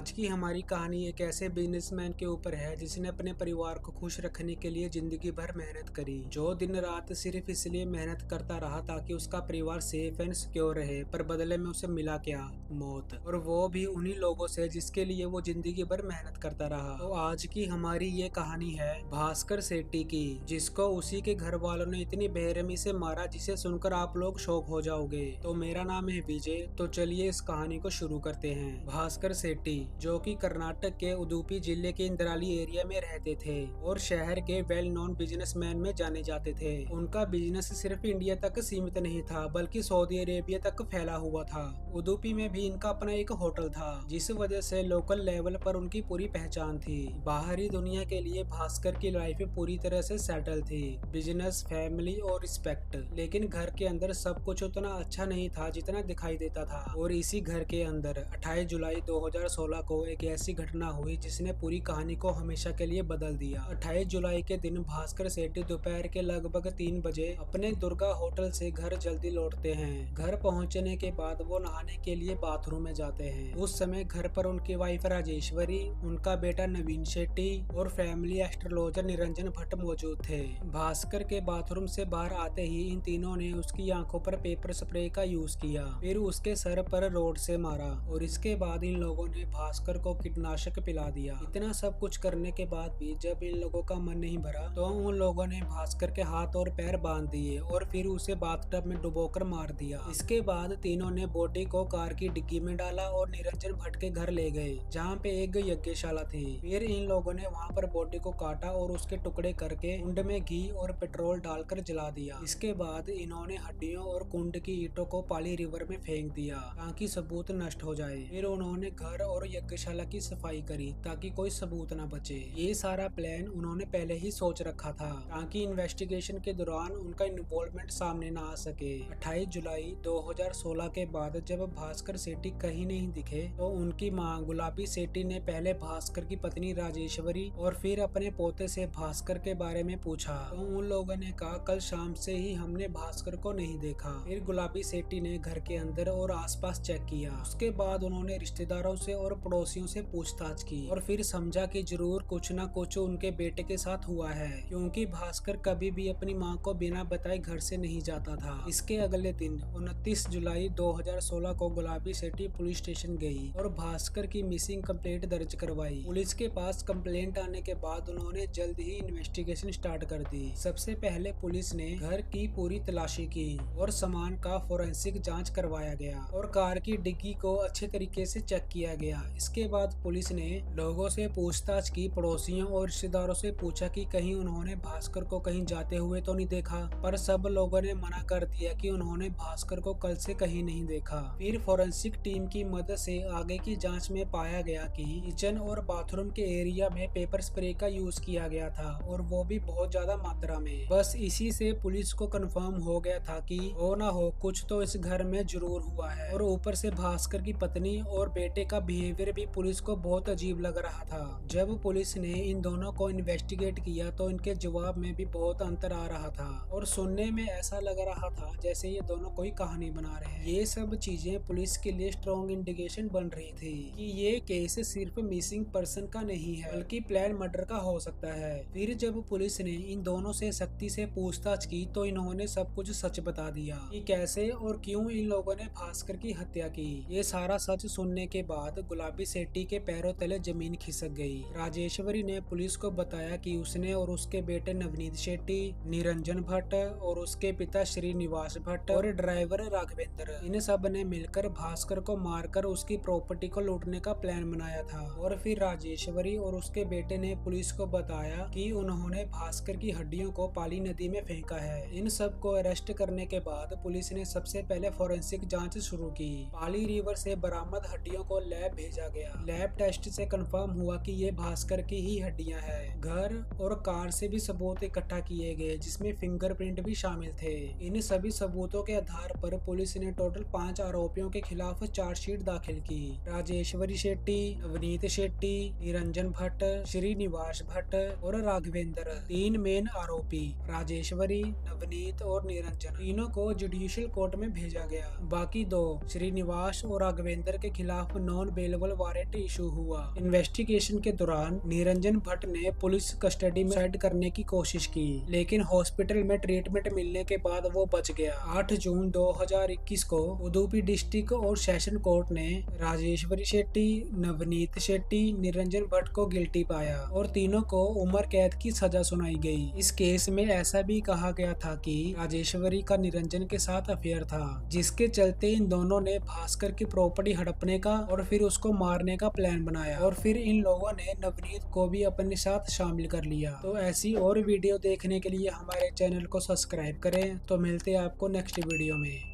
आज की हमारी कहानी एक ऐसे बिजनेसमैन के ऊपर है जिसने अपने परिवार को खुश रखने के लिए जिंदगी भर मेहनत करी। जो दिन रात सिर्फ इसलिए मेहनत करता रहा ताकि उसका परिवार सेफ एंड सिक्योर रहे, पर बदले में उसे मिला क्या? मौत। और वो भी उन्हीं लोगों से जिसके लिए वो जिंदगी भर मेहनत करता रहा। तो आज की हमारी ये कहानी है भास्कर सेठी की, जिसको उसी के घर वालों ने इतनी बेरहमी से मारा जिसे सुनकर आप लोग शॉक हो जाओगे। तो मेरा नाम है विजय, तो चलिए इस कहानी को शुरू करते हैं। भास्कर सेठी जो कि कर्नाटक के उडुपी जिले के इंद्राली एरिया में रहते थे और शहर के वेल नोन बिजनेसमैन में जाने जाते थे। उनका बिजनेस सिर्फ इंडिया तक सीमित नहीं था बल्कि सऊदी अरेबिया तक फैला हुआ था। उडुपी में भी इनका अपना एक होटल था, जिस वजह से लोकल लेवल पर उनकी पूरी पहचान थी। बाहरी दुनिया के लिए भास्कर की लाइफ पूरी तरह से सेटल थी, बिजनेस, फैमिली और रिस्पेक्ट। लेकिन घर के अंदर सब कुछ उतना अच्छा नहीं था जितना दिखाई देता था। और इसी घर के अंदर 28 जुलाई 2016 को एक ऐसी घटना हुई जिसने पूरी कहानी को हमेशा के लिए बदल दिया। 28 जुलाई के दिन भास्कर सेठी दोपहर के लगभग 3 बजे अपने दुर्गा होटल से घर जल्दी लौटते हैं। घर पहुंचने के बाद वो नहाने के लिए बाथरूम में जाते हैं। उस समय घर पर उनकी वाइफ राजेश्वरी, उनका बेटा नवीन शेट्टी और फैमिली एस्ट्रोलॉजर निरंजन भट्ट मौजूद थे। भास्कर के बाथरूम से बाहर आते ही इन तीनों ने उसकी आंखों पर पेपर स्प्रे का यूज किया, फिर उसके सर पर रोड से मारा और इसके बाद इन लोगों ने भास्कर को कीटनाशक पिला दिया। इतना सब कुछ करने के बाद भी जब इन लोगों का मन नहीं भरा तो उन लोगों ने भास्कर के हाथ और पैर बांध दिए और फिर उसे बाथटब में डुबोकर मार दिया। इसके बाद तीनों ने बॉडी को कार की डिग्गी में डाला और निरंजन भट्ट के घर ले गए, जहाँ पे एक यज्ञशाला थी। फिर इन लोगों ने वहाँ पर बॉडी को काटा और उसके टुकड़े करके कुंड में घी और पेट्रोल डालकर जला दिया। इसके बाद इन्होंने हड्डियों और कुंड की ईंटों को पाली रिवर में फेंक दिया ताकि सबूत नष्ट हो जाए। फिर उन्होंने घर और यज्ञशाला की सफाई करी ताकि कोई सबूत न बचे। ये सारा प्लान उन्होंने पहले ही सोच रखा था ताकि इन्वेस्टिगेशन के दौरान उनका इन्वॉल्वमेंट सामने न आ सके। 28 जुलाई 2016 के बाद जब भास्कर सेठी कहीं नहीं दिखे तो उनकी मां गुलाबी सेठी ने पहले भास्कर की पत्नी राजेश्वरी और फिर अपने पोते से भास्कर के बारे में पूछा। तो उन लोगों ने कहा कल शाम से ही हमने भास्कर को नहीं देखा। फिर गुलाबी सेठी ने घर के अंदर और आसपास चेक किया। उसके बाद उन्होंने रिश्तेदारों से और पड़ोसियों से पूछताछ की और फिर समझा कि जरूर कुछ ना कुछ उनके बेटे के साथ हुआ है, क्योंकि भास्कर कभी भी अपनी मां को बिना बताए घर से नहीं जाता था। इसके अगले दिन 29 जुलाई 2016 को गुलाबी सेठी पुलिस स्टेशन गई और भास्कर की मिसिंग कंप्लेंट दर्ज करवाई। पुलिस के पास कंप्लेंट आने के बाद उन्होंने जल्द ही इन्वेस्टिगेशन स्टार्ट कर दी। सबसे पहले पुलिस ने घर की पूरी तलाशी की और सामान का फोरेंसिक जांच करवाया गया और कार की डिग्गी को अच्छे तरीके से चेक किया गया। इसके बाद पुलिस ने लोगों से पूछताछ की, पड़ोसियों और रिश्तेदारों से पूछा कि कहीं उन्होंने भास्कर को कहीं जाते हुए तो नहीं देखा, पर सब लोगों ने मना कर दिया कि उन्होंने भास्कर को कल से कहीं नहीं देखा। फिर फोरेंसिक टीम की मदद से आगे की जांच में पाया गया कि किचन और बाथरूम के एरिया में पेपर स्प्रे का यूज किया गया था और वो भी बहुत ज्यादा मात्रा में। बस इसी से पुलिस को कंफर्म हो गया था कि हो ना हो कुछ तो इस घर में जरूर हुआ है। और ऊपर से भास्कर की पत्नी और बेटे का बिहेवियर भी पुलिस को बहुत अजीब लग रहा था। जब पुलिस ने इन दोनों को इन्वेस्टिगेट किया तो इनके जवाब में भी बहुत अंतर आ रहा था और सुनने में ऐसा लग रहा था जैसे ये दोनों कोई कहानी बना रहे हैं। ये सब चीजें पुलिस के लिए स्ट्रॉन्ग इंडिकेशन बन रही थी कि ये केस सिर्फ मिसिंग पर्सन का नहीं है बल्कि प्लान मर्डर का हो सकता है। फिर जब पुलिस ने इन दोनों से सख्ती से पूछताछ की तो इन्होंने सब कुछ सच बता दिया कि कैसे और क्यों इन लोगों ने भास्कर की हत्या की। ये सारा सच सुनने के बाद गुलाबी सेठी के पैरों तले जमीन खिसक गई। राजेश्वरी ने पुलिस को बताया कि उसने और उसके बेटे नवनीत शेट्टी, निरंजन भट्ट और उसके पिता श्रीनिवास भट्ट और ड्राइवर राघवेंद्र, इन सब ने मिलकर भास्कर को मारकर उसकी प्रॉपर्टी को लूटने का प्लान बनाया था। और फिर राजेश्वरी और उसके बेटे ने पुलिस को बताया कि उन्होंने भास्कर की हड्डियों को पाली नदी में फेंका है। इन सब को अरेस्ट करने के बाद पुलिस ने सबसे पहले फोरेंसिक जांच शुरू की। पाली रिवर से बरामद हड्डियों को लैब भेजा गया। लैब टेस्ट से कंफर्म हुआ कि ये भास्कर की ही हड्डियां हैं। घर और कार से भी सबूत इकट्ठा किए गए जिसमें फिंगरप्रिंट भी शामिल थे। इन सभी सबूतों के आधार पर पुलिस ने टोटल 5 आरोपियों के खिलाफ चार्जशीट दाखिल की। राजेश्वरी शेट्टी, नवनीत शेट्टी, निरंजन भट्ट, श्रीनिवास भट्ट और राघवेंद्र, 3 मेन आरोपी। राजेश्वरी, नवनीत और निरंजन तीनों को जुडिशियल कोर्ट में भेजा गया। बाकी 2 श्रीनिवास और राघवेंद्र के खिलाफ non bailable removal warrant issue हुआ। इन्वेस्टिगेशन के दौरान निरंजन भट्ट ने पुलिस कस्टडी में सुसाइड करने की कोशिश की, लेकिन हॉस्पिटल में ट्रीटमेंट मिलने के बाद वो बच गया। 8 जून 2021 को उडुपी डिस्ट्रिक्ट और सेशन कोर्ट ने राजेश्वरी शेट्टी, नवनीत शेट्टी, निरंजन भट्ट को गिल्टी पाया और तीनों को उम्र कैद की सजा सुनाई गई। इस केस में ऐसा भी कहा गया था कि राजेश्वरी का निरंजन के साथ अफेयर था, जिसके चलते इन दोनों ने भास्कर की प्रॉपर्टी हड़पने का और फिर उसको मारने का प्लान बनाया और फिर इन लोगों ने नवनीत को भी अपने साथ शामिल कर लिया। तो ऐसी और वीडियो देखने के लिए हमारे चैनल को सब्सक्राइब करें। तो मिलते हैं आपको नेक्स्ट वीडियो में।